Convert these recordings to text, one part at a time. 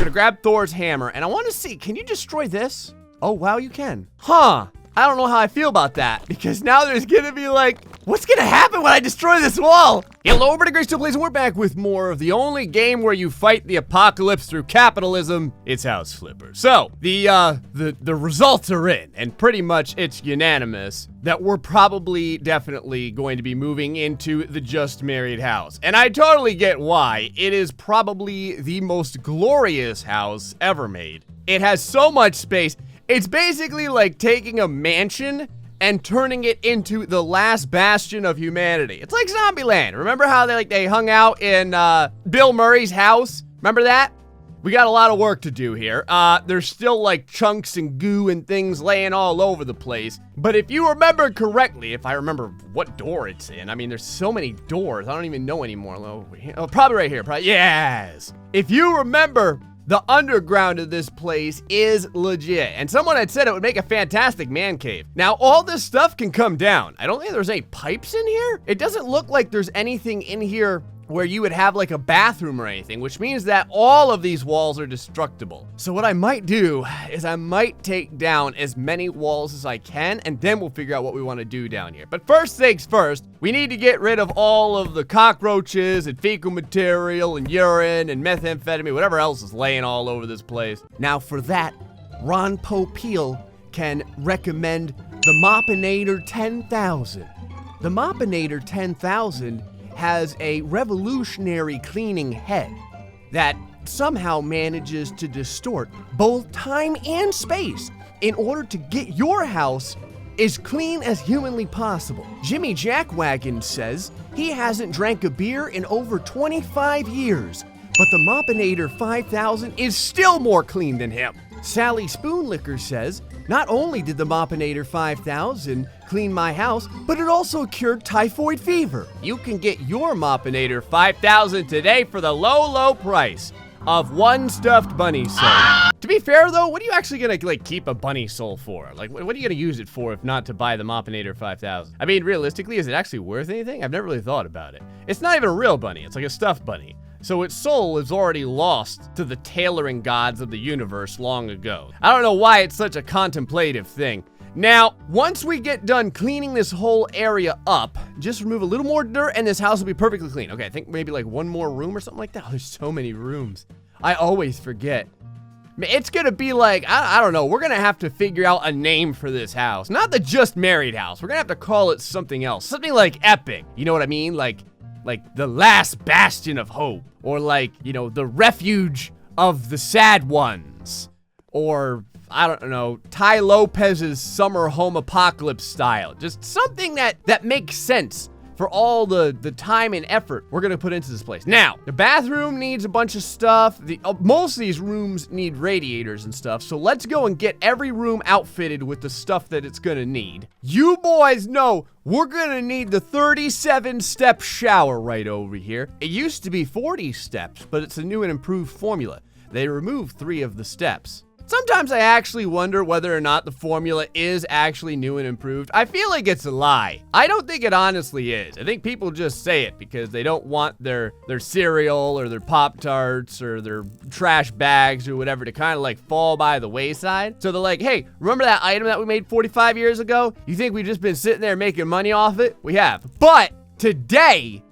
gonna grab Thor's hammer, and I wanna see, can you destroy this? Oh, wow, you can. Huh. I don't know how I feel about that, because now there's gonna be like, what's gonna happen when I destroy this wall? Hello, over to GrayStillPlays, and we're back with more of the only game where you fight the apocalypse through capitalism. It's House Flipper. So, the results are in, and pretty much it's unanimous that we're probably definitely going to be moving into the just married house. And I totally get why. It is probably the most glorious house ever made. It has so much space. It's basically like taking a mansion and turning it into the last bastion of humanity. It's like Zombieland. Remember how they hung out in Bill Murray's house? Remember that? We got a lot of work to do here. There's still like chunks and goo and things laying all over the place. But if you remember correctly, if I remember what door it's in, I mean, there's so many doors, I don't even know anymore. Oh, probably right here, yes. If you remember, the underground of this place is legit, and someone had said it would make a fantastic man cave. Now, all this stuff can come down. I don't think there's any pipes in here. It doesn't look like there's anything in here where you would have like a bathroom or anything, which means that all of these walls are destructible. So what I might do is I might take down as many walls as I can, and then we'll figure out what we want to do down here. But first things first, we need to get rid of all of the cockroaches and fecal material and urine and methamphetamine, whatever else is laying all over this place. Now for that, Ron Popeil can recommend the Moppinator 10,000. The Moppinator 10,000 has a revolutionary cleaning head that somehow manages to distort both time and space in order to get your house as clean as humanly possible. Jimmy Jackwagon says he hasn't drank a beer in over 25 years, but the Moppinator 5000 is still more clean than him. Sally Spoonlicker says, not only did the Moppinator 5000 clean my house, but it also cured typhoid fever. You can get your Moppinator 5000 today for the low, low price of one stuffed bunny soul. To be fair though, what are you actually gonna like keep a bunny soul for? Like, what are you gonna use it for if not to buy the Moppinator 5000? I mean, realistically, is it actually worth anything? I've never really thought about it. It's not even a real bunny, it's like a stuffed bunny. So its soul is already lost to the tailoring gods of the universe long ago. I don't know why it's such a contemplative thing. Now, once we get done cleaning this whole area up, just remove a little more dirt and this house will be perfectly clean. Okay, I think maybe like one more room or something like that. Oh, there's so many rooms. I always forget. It's gonna be like, I don't know, we're gonna have to figure out a name for this house. Not the just married house. We're gonna have to call it something else. Something like epic. You know what I mean? Like the last bastion of hope. Or like, you know, the refuge of the sad ones. Or, I don't know, Ty Lopez's summer home apocalypse style. Just something that makes sense for all the time and effort we're gonna put into this place. Now, the bathroom needs a bunch of stuff. Most of these rooms need radiators and stuff, so let's go and get every room outfitted with the stuff that it's gonna need. You boys know we're gonna need the 37-step shower right over here. It used to be 40 steps, but it's a new and improved formula. They removed 3 of the steps. Sometimes I actually wonder whether or not the formula is actually new and improved. I feel like it's a lie. I don't think it honestly is. I think people just say it because they don't want their cereal or their Pop-Tarts or their trash bags or whatever to kind of like fall by the wayside. So they're like, hey, remember that item that we made 45 years ago? You think we've just been sitting there making money off it? We have. But today,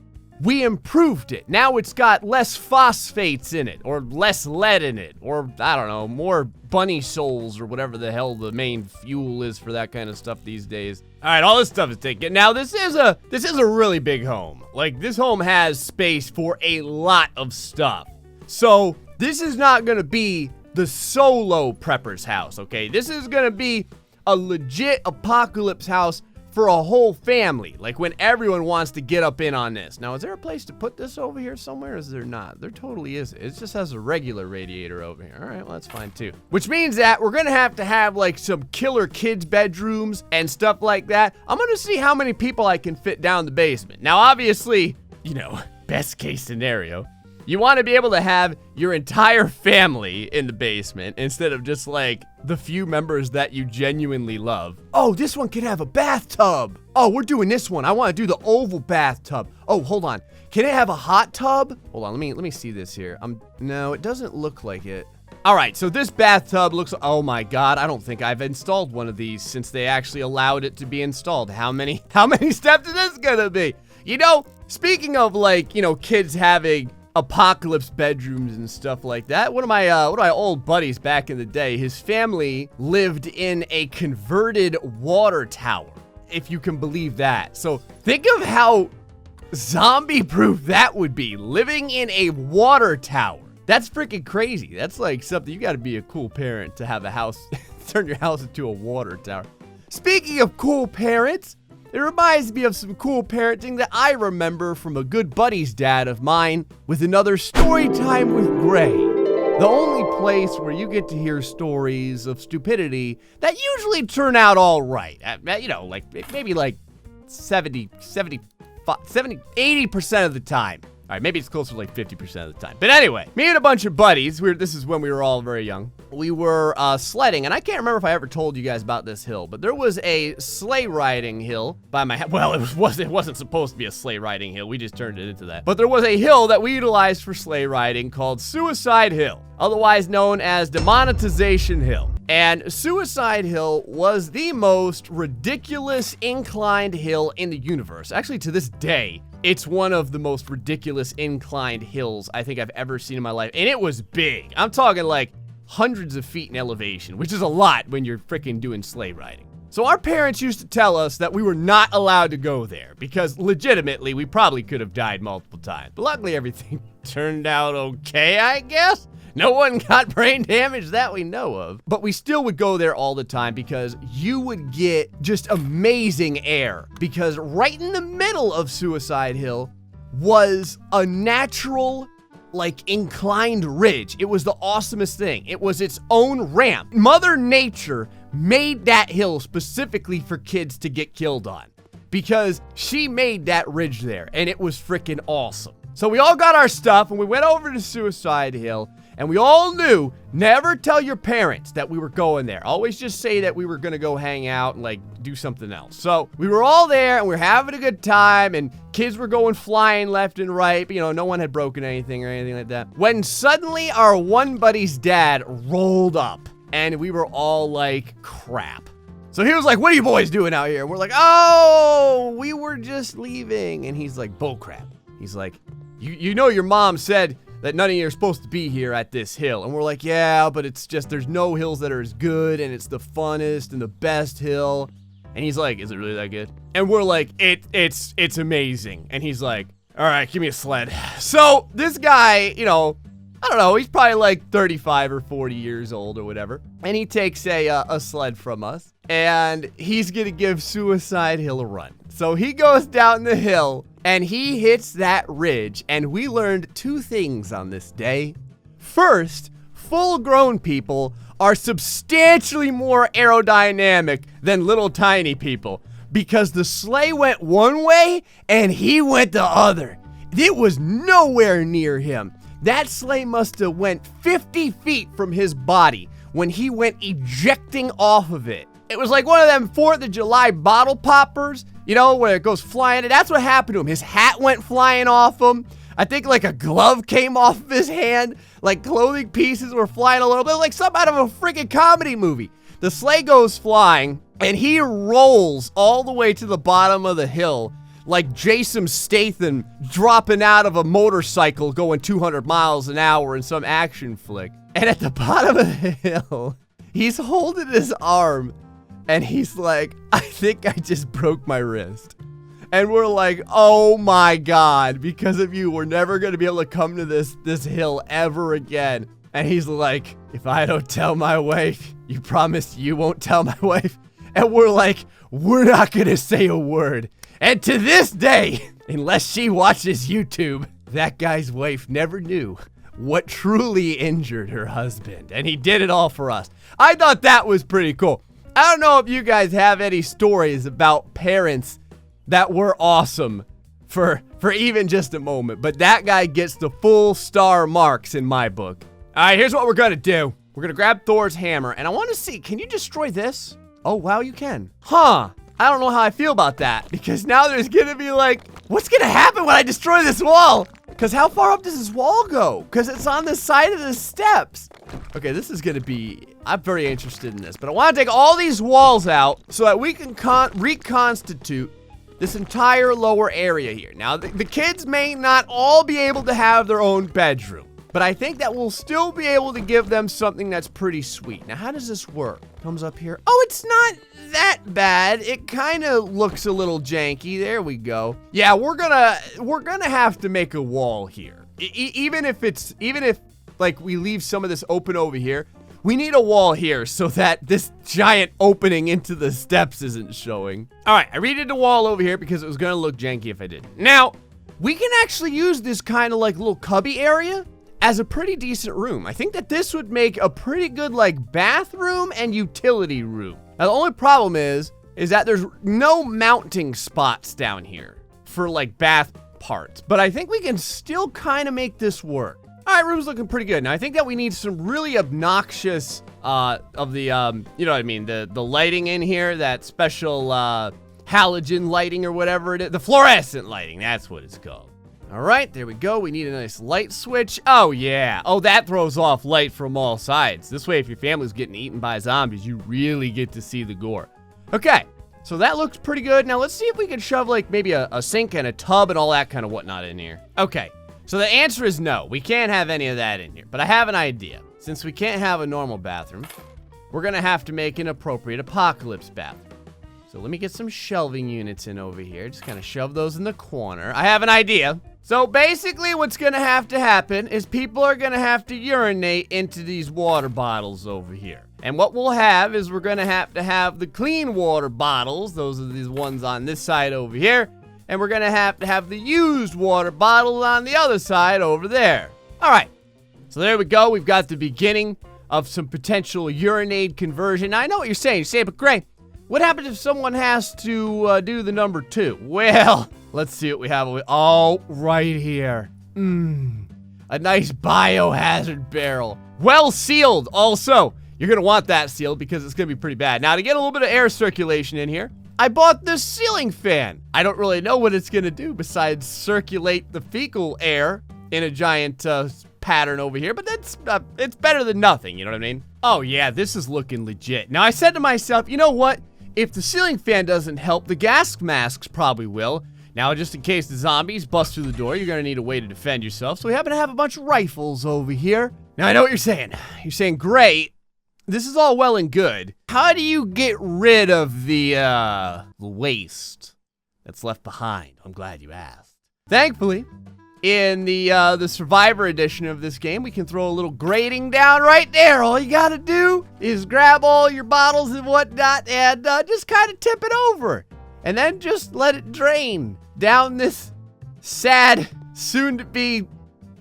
we improved it. Now it's got less phosphates in it, or less lead in it, or I don't know, more bunny souls or whatever the hell the main fuel is for that kind of stuff these days. All right, all this stuff is taken. Now this is a really big home. Like, this home has space for a lot of stuff. So this is not gonna be the solo prepper's house, okay? This is gonna be a legit apocalypse house for a whole family, like when everyone wants to get up in on this. Now, is there a place to put this over here somewhere, or is there not? There totally is. It just has a regular radiator over here. All right, well, that's fine too. Which means that we're gonna have to have like some killer kids' bedrooms and stuff like that. I'm gonna see how many people I can fit down the basement. Now, obviously, you know, best case scenario, you want to be able to have your entire family in the basement instead of just like the few members that you genuinely love. Oh, this one could have a bathtub. Oh, we're doing this one. I want to do the oval bathtub. Oh, hold on. Can it have a hot tub? Hold on, let me see this here. No, it doesn't look like it. All right, so this bathtub looks, oh my God, I don't think I've installed one of these since they actually allowed it to be installed. How many steps is this gonna be? You know, speaking of like, you know, kids having apocalypse bedrooms and stuff like that, one of my old buddies back in the day, his family lived in a converted water tower, if you can believe that. So think of how zombie-proof that would be, living in a water tower. That's freaking crazy. That's like something, you gotta be a cool parent to have a house, turn your house into a water tower. Speaking of cool parents, it reminds me of some cool parenting that I remember from a good buddy's dad of mine with another story time with Gray. The only place where you get to hear stories of stupidity that usually turn out all right. You know, like maybe like 80% of the time. All right, maybe it's closer to like 50% of the time. But anyway, me and a bunch of buddies, this is when we were all very young. We were sledding, and I can't remember if I ever told you guys about this hill, but there was a sleigh riding hill by my house. Well, it wasn't supposed to be a sleigh riding hill. We just turned it into that. But there was a hill that we utilized for sleigh riding called Suicide Hill, otherwise known as Demonetization Hill. And Suicide Hill was the most ridiculous inclined hill in the universe. Actually, to this day, it's one of the most ridiculous inclined hills I think I've ever seen in my life. And it was big. I'm talking like hundreds of feet in elevation, which is a lot when you're freaking doing sleigh riding. So our parents used to tell us that we were not allowed to go there because legitimately we probably could have died multiple times. But luckily everything turned out okay, I guess. No one got brain damage that we know of. But we still would go there all the time because you would get just amazing air. Because right in the middle of Suicide Hill was a natural, like, inclined ridge. It was the awesomest thing. It was its own ramp. Mother Nature made that hill specifically for kids to get killed on. Because she made that ridge there, and it was freaking awesome. So we all got our stuff, and we went over to Suicide Hill. And we all knew, never tell your parents that we were going there. Always just say that we were gonna go hang out and like do something else. So we were all there and we were having a good time and kids were going flying left and right. But, you know, no one had broken anything or anything like that. When suddenly our one buddy's dad rolled up and we were all like, crap. So he was like, what are you boys doing out here? And we're like, oh, we were just leaving. And he's like, bull crap. He's like, you know your mom said that none of you are supposed to be here at this hill. And we're like, yeah, but it's just, there's no hills that are as good, and it's the funnest and the best hill. And he's like, is it really that good? And we're like, it's amazing. And he's like, all right, give me a sled. So this guy, you know, I don't know, he's probably like 35 or 40 years old or whatever. And he takes a sled from us, and he's gonna give Suicide Hill a run. So he goes down the hill, and he hits that ridge, and we learned two things on this day. First, full-grown people are substantially more aerodynamic than little tiny people because the sleigh went one way and he went the other. It was nowhere near him. That sleigh must have went 50 feet from his body when he went ejecting off of it. It was like one of them 4th of July bottle poppers, you know, where it goes flying. And that's what happened to him. His hat went flying off him. I think like a glove came off of his hand. Like clothing pieces were flying a little bit, like something out of a freaking comedy movie. The sleigh goes flying and he rolls all the way to the bottom of the hill like Jason Statham dropping out of a motorcycle going 200 miles an hour in some action flick. And at the bottom of the hill, he's holding his arm. And he's like, I think I just broke my wrist. And we're like, oh my God, because of you, we're never gonna be able to come to this hill ever again. And he's like, if I don't tell my wife, you promise you won't tell my wife? And we're like, we're not gonna say a word. And to this day, unless she watches YouTube, that guy's wife never knew what truly injured her husband. And he did it all for us. I thought that was pretty cool. I don't know if you guys have any stories about parents that were awesome for even just a moment, but that guy gets the full star marks in my book. All right, here's what we're gonna do. We're gonna grab Thor's hammer, and I want to see, can you destroy this? Oh, wow, you can. Huh, I don't know how I feel about that, because now there's gonna be like, what's gonna happen when I destroy this wall? Because how far up does this wall go? Because it's on the side of the steps. Okay, this is gonna be, I'm very interested in this, but I wanna take all these walls out so that we can reconstitute this entire lower area here. Now, the kids may not all be able to have their own bedroom, but I think that we'll still be able to give them something that's pretty sweet. Now, how does this work? Comes up here. Oh, it's not that bad. It kind of looks a little janky. There we go. Yeah, we're gonna have to make a wall here. Even if like we leave some of this open over here, we need a wall here so that this giant opening into the steps isn't showing. All right, I redid the wall over here because it was gonna look janky if I didn't. Now, we can actually use this kind of like little cubby area as a pretty decent room. I think that this would make a pretty good like bathroom and utility room. Now, the only problem is that there's no mounting spots down here for like bath parts, but I think we can still kind of make this work. All right, room's looking pretty good. Now, I think that we need some really obnoxious, of the, you know what I mean, the lighting in here, that special, halogen lighting or whatever it is. The fluorescent lighting, that's what it's called. All right, there we go. We need a nice light switch. Oh, yeah. Oh, that throws off light from all sides. This way, if your family's getting eaten by zombies, you really get to see the gore. Okay, so that looks pretty good. Now, let's see if we can shove, like, maybe a sink and a tub and all that kind of whatnot in here. Okay. So the answer is no, we can't have any of that in here, but I have an idea. Since we can't have a normal bathroom, we're gonna have to make an appropriate apocalypse bathroom. So let me get some shelving units in over here, just kind of shove those in the corner. I have an idea. So basically what's gonna have to happen is people are gonna have to urinate into these water bottles over here. And what we'll have is we're gonna have the clean water bottles, those are these ones on this side over here, and we're gonna have the used water bottle on the other side over there. All right, so there we go. We've got the beginning of some potential urinate conversion. Now, I know what you're saying. You say, but Gray, what happens if someone has to do the number 2? Well, let's see what we have. Oh, right here. A nice biohazard barrel. Well sealed, also. You're gonna want that sealed because it's gonna be pretty bad. Now, to get a little bit of air circulation in here, I bought this ceiling fan. I don't really know what it's gonna do besides circulate the fecal air in a giant pattern over here, but that's it's better than nothing, you know what I mean? Oh yeah, this is looking legit. Now I said to myself, you know what? If the ceiling fan doesn't help, the gas masks probably will. Now, just in case the zombies bust through the door, you're gonna need a way to defend yourself, so we happen to have a bunch of rifles over here. Now I know what you're saying. You're saying, great. This is all well and good. How do you get rid of the waste that's left behind? I'm glad you asked. Thankfully, in the Survivor edition of this game, we can throw a little grating down right there. All you gotta do is grab all your bottles and whatnot and just kind of tip it over. And then just let it drain down this sad, soon-to-be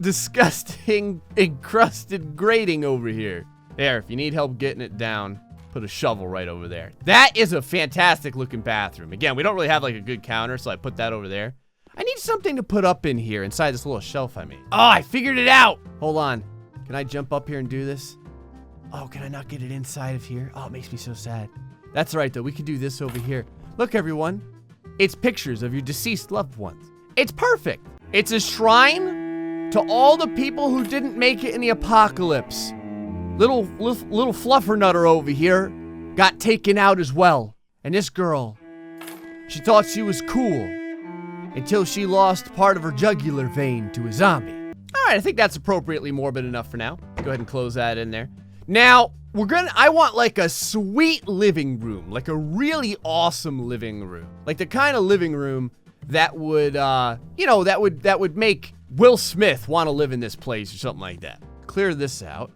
disgusting, encrusted grating over here. There, if you need help getting it down, put a shovel right over there. That is a fantastic looking bathroom. Again, we don't really have like a good counter, so I put that over there. I need something to put up in here inside this little shelf I made. Oh, I figured it out. Hold on. Can I jump up here and do this? Oh, can I not get it inside of here? Oh, it makes me so sad. That's all right, though. We can do this over here. Look, everyone. It's pictures of your deceased loved ones. It's perfect. It's a shrine to all the people who didn't make it in the apocalypse. Little fluffernutter over here got taken out as well. And this girl, she thought she was cool until she lost part of her jugular vein to a zombie. All right, I think that's appropriately morbid enough for now. Go ahead and close that in there. Now, I want like a sweet living room, like a really awesome living room. Like the kind of living room that would, you know, that would make Will Smith want to live in this place or something like that. Clear this out.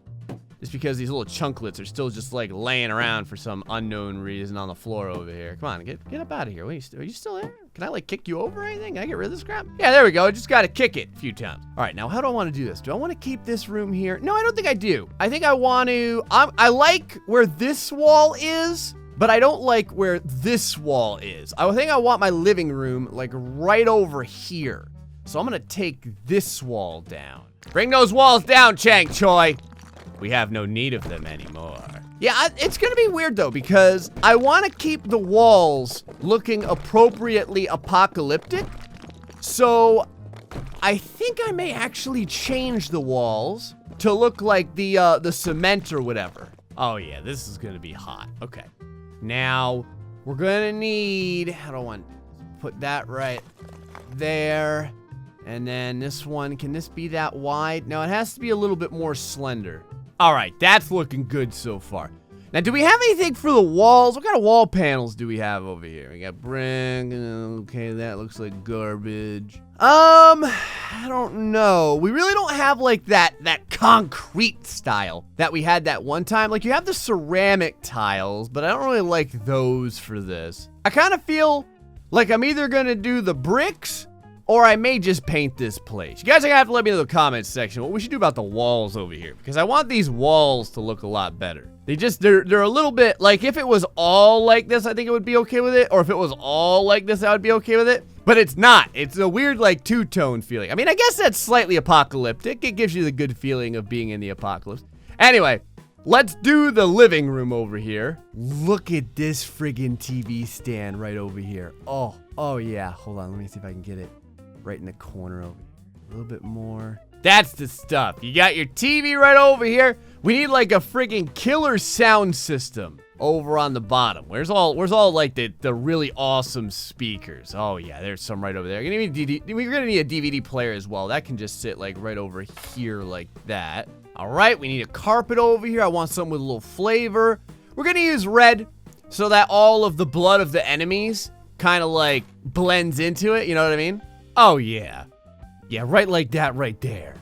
Just because these little chunklets are still just like laying around for some unknown reason on the floor over here. Come on, get up out of here. Are you still there? Can I like kick you over or anything? Can I get rid of this crap? Yeah, there we go. I just gotta kick it a few times. All right, now how do I want to do this? Do I want to keep this room here? No, I don't think I do. I think I want to, I like where this wall is, but I don't like where this wall is. I think I want my living room like right over here. So I'm gonna take this wall down. Bring those walls down, Chang Choi. We have no need of them anymore. Yeah, it's gonna be weird though, because I wanna keep the walls looking appropriately apocalyptic. So I think I may actually change the walls to look like the cement or whatever. Oh yeah, this is gonna be hot. Okay. Now, we're gonna need, how do I want to put that right there? And then this one, can this be that wide? No, it has to be a little bit more slender. All right, that's looking good so far. Now, do we have anything for the walls? What kind of wall panels do we have over here? We got brick. Okay, that looks like garbage. I don't know. We really don't have like that concrete style that we had that one time. Like, you have the ceramic tiles, but I don't really like those for this. I kind of feel like I'm either gonna do the bricks or I may just paint this place. You guys are gonna have to let me know in the comments section what we should do about the walls over here, because I want these walls to look a lot better. They're a little bit, like, if it was all like this, I think it would be okay with it, or if it was all like this, I would be okay with it, but it's not. It's a weird, like, two-tone feeling. I mean, I guess that's slightly apocalyptic. It gives you the good feeling of being in the apocalypse. Anyway, let's do the living room over here. Look at this friggin' TV stand right over here. Oh yeah, hold on, let me see if I can get it. Right in the corner over here. A little bit more. That's the stuff. You got your TV right over here. We need like a friggin' killer sound system over on the bottom. Where's all like the really awesome speakers? Oh yeah, there's some right over there. We're gonna need a DVD player as well. That can just sit like right over here like that. All right, we need a carpet over here. I want something with a little flavor. We're gonna use red so that all of the blood of the enemies kind of like blends into it. You know what I mean? Oh, yeah. Yeah, right like that right there.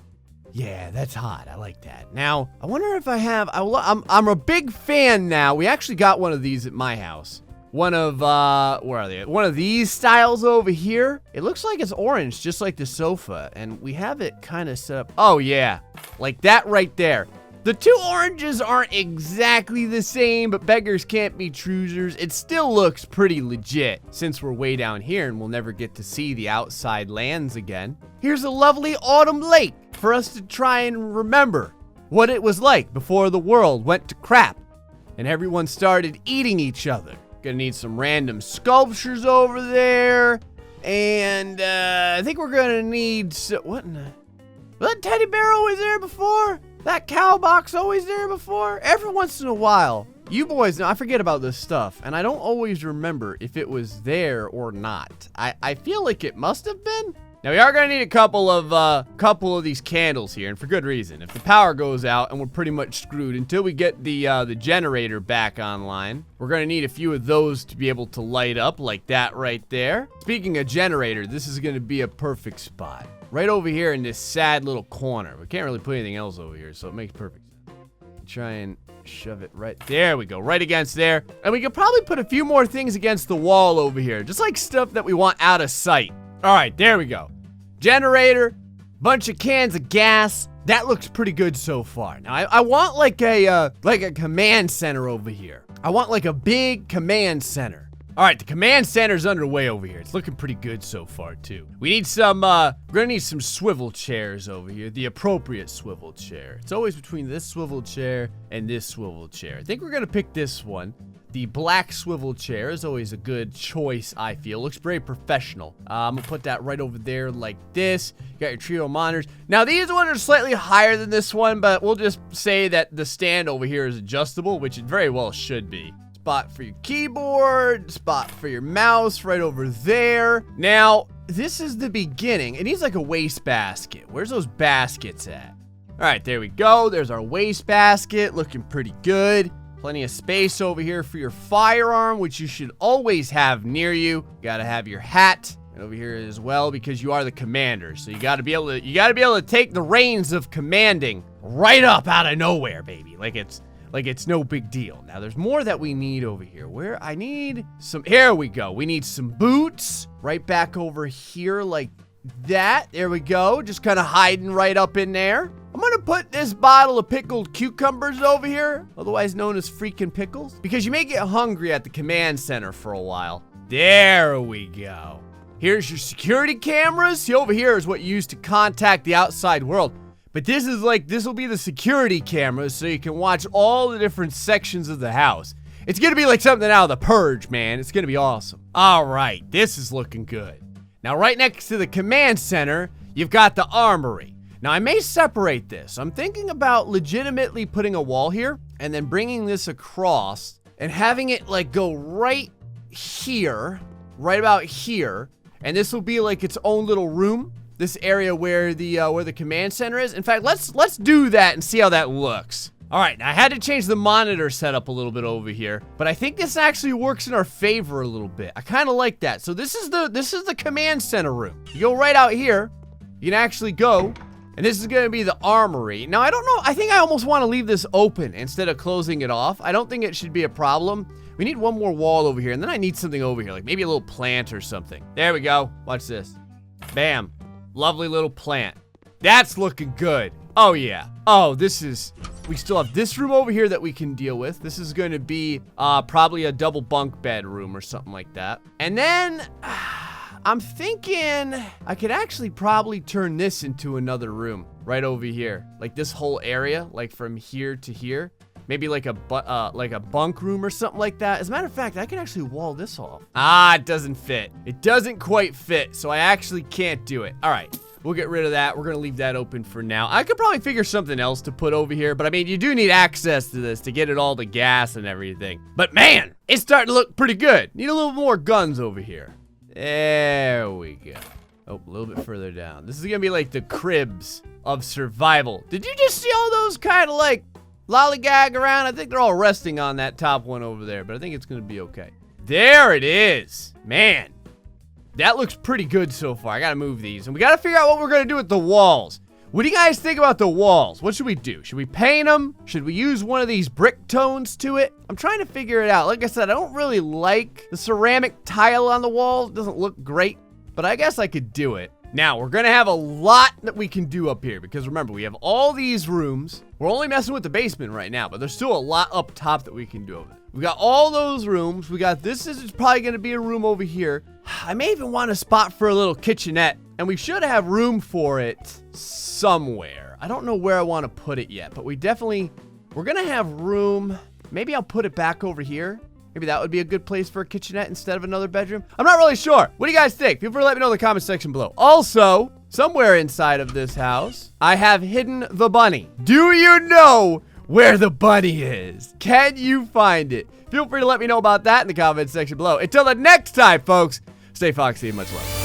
Yeah, that's hot. I like that. Now, I wonder if I have... I'm a big fan now. We actually got one of these at my house. One of, where are they? One of these styles over here. It looks like it's orange, just like the sofa. And we have it kind of set up... Oh, yeah. Like that right there. The two oranges aren't exactly the same, but beggars can't be choosers. It still looks pretty legit since we're way down here and we'll never get to see the outside lands again. Here's a lovely autumn lake for us to try and remember what it was like before the world went to crap and everyone started eating each other. Gonna need some random sculptures over there. And I think we're gonna need, what in the, was that teddy bear always there before? That cow box always there before? Every once in a while, you boys know I forget about this stuff, and I don't always remember if it was there or not. I feel like it must have been. Now we are gonna need a couple of these candles here, and for good reason. If the power goes out and we're pretty much screwed until we get the generator back online, we're gonna need a few of those to be able to light up like that right there. Speaking of generator, this is gonna be a perfect spot. Right over here in this sad little corner. We can't really put anything else over here, so it makes perfect sense. Try and shove it right there. We go, right against there. And we could probably put a few more things against the wall over here, just like stuff that we want out of sight. All right, there we go. Generator, bunch of cans of gas. That looks pretty good so far. Now I want like a command center over here. I want like a big command center. All right, the command center's underway over here. It's looking pretty good so far, too. We need some, we're gonna need some swivel chairs over here. The appropriate swivel chair. It's always between this swivel chair and this swivel chair. I think we're gonna pick this one. The black swivel chair is always a good choice, I feel. Looks very professional. I'm gonna put that right over there like this. You got your trio monitors. Now, these ones are slightly higher than this one, but we'll just say that the stand over here is adjustable, which it very well should be. Spot for your keyboard, spot for your mouse right over there. Now, this is the beginning. It needs like a waste basket. Where's those baskets at? All right, there we go. There's our waste basket, looking pretty good. Plenty of space over here for your firearm, which you should always have near you. You gotta have your hat over here as well because you are the commander. So you gotta be able to take the reins of commanding right up out of nowhere, baby. Like it's no big deal. Now, there's more that we need over here. Where I need some, here we go. We need some boots right back over here like that. There we go. Just kind of hiding right up in there. I'm gonna put this bottle of pickled cucumbers over here, otherwise known as freaking pickles, because you may get hungry at the command center for a while. There we go. Here's your security cameras. See, over here is what you use to contact the outside world. But this will be the security cameras so you can watch all the different sections of the house. It's gonna be like something out of The Purge, man. It's gonna be awesome. All right, this is looking good. Now, right next to the command center, you've got the armory. Now, I may separate this. I'm thinking about legitimately putting a wall here and then bringing this across and having it like go right here, right about here. And this will be like its own little room. This area where the command center is. In fact, let's do that and see how that looks. All right, I had to change the monitor setup a little bit over here, but I think this actually works in our favor a little bit. I kind of like that. So this is the command center room. You go right out here. You can actually go, and this is going to be the armory. Now, I don't know. I think I almost want to leave this open instead of closing it off. I don't think it should be a problem. We need one more wall over here, and then I need something over here, like maybe a little plant or something. There we go. Watch this. Bam. Lovely little plant. That's looking good. Oh, yeah. Oh, we still have this room over here that we can deal with. This is going to be probably a double bunk bed room or something like that. And then I'm thinking I could actually probably turn this into another room right over here. Like this whole area, like from here to here. Maybe like a bunk room or something like that. As a matter of fact, I can actually wall this off. Ah, it doesn't fit. It doesn't quite fit, so I actually can't do it. All right, we'll get rid of that. We're gonna leave that open for now. I could probably figure something else to put over here, but I mean, you do need access to this to get it all to gas and everything. But man, it's starting to look pretty good. Need a little more guns over here. There we go. Oh, a little bit further down. This is gonna be like the cribs of survival. Did you just see all those kind of like lollygag around? I think they're all resting on that top one over there, but I think it's gonna be okay. There it is. Man, that looks pretty good so far. I gotta move these, and we gotta figure out what we're gonna do with the walls. What do you guys think about the walls? What should we do? Should we paint them? Should we use one of these brick tones to it? I'm trying to figure it out. Like I said, I don't really like the ceramic tile on the wall. It doesn't look great, but I guess I could do it. Now, we're gonna have a lot that we can do up here, because remember, we have all these rooms. We're only messing with the basement right now, but there's still a lot up top that we can do over there. We got all those rooms. We got this is probably gonna be a room over here. I may even want a spot for a little kitchenette, and we should have room for it somewhere. I don't know where I want to put it yet, but we're gonna have room. Maybe I'll put it back over here. Maybe that would be a good place for a kitchenette instead of another bedroom. I'm not really sure. What do you guys think? Feel free to let me know in the comment section below. Also, somewhere inside of this house, I have hidden the bunny. Do you know where the bunny is? Can you find it? Feel free to let me know about that in the comment section below. Until the next time, folks, stay foxy and much love.